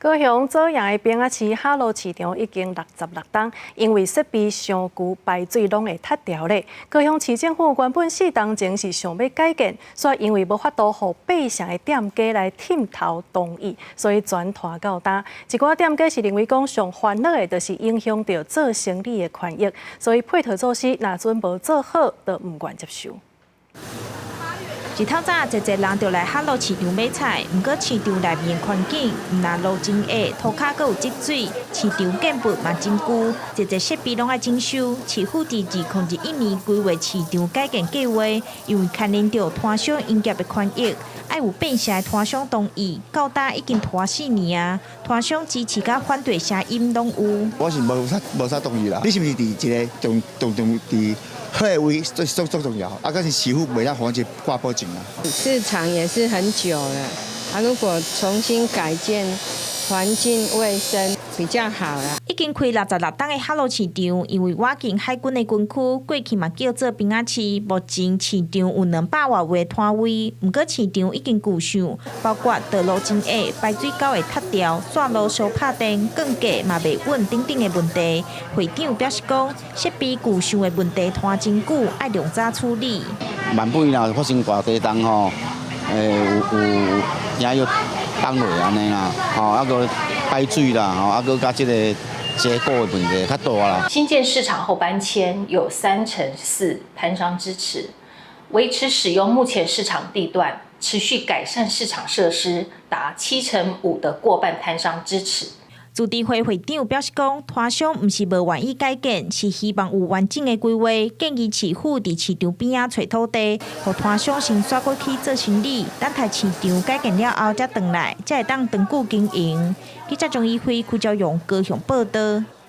高雄左营的平仔市哈罗市场已经66栋，因为设备上旧，排水拢会塌掉咧。高雄市政府原本4栋前是想要改建，却因为无法度互百姓的店家来忝头同意，所以全拖到今。一寡店家是认为讲上烦恼的，就是影响到做生意的权益，所以配套措施若准无做好，就唔愿接受。 一透早，侪人就来哈罗市场买菜，不过市场内面环境唔但路真矮，涂骹阁有积水，市场建筑嘛真旧，侪设备拢爱整修。市府伫2021年规划市场改建计划，因为牵连到摊商营业的权益，爱有变相的摊商同意，到今已经拖4年啊，摊商支持甲反对声音拢有。我是无啥同意啦，你是不是伫一个重伫？ 好的位最重要，啊，可是市府袂当防止挂报警啊。市场也是很久了，啊，如果重新改建，环境卫生比较好啦。已经开66栋的哈罗市场，因为挖进海军的军区，过去嘛叫做平仔市。目前市场有200多位摊位，不过市场已经旧上，包括道路真矮、排水沟会塌掉、线路烧拍电、降价嘛袂稳等等的问题。会长表示讲，设备旧上的问题拖真久，爱量早处理。万不若发生大地震吼，有影要崩落安尼啦，吼，啊个排水啦，吼，啊个甲即个结构的问题较大啦。新建市场后搬迁有3成4摊商支持，维持使用目前市场地段，持续改善市场设施达7成5的过半摊商支持。 主持会会长表示讲，摊商毋是无愿意改建，是希望有完整的规划，建议市府伫市场边仔找土地，互摊商先刷过去做生意，等待市场改建了后才回来，才会当长久经营。记者钟义辉、邱兆勇高雄报道。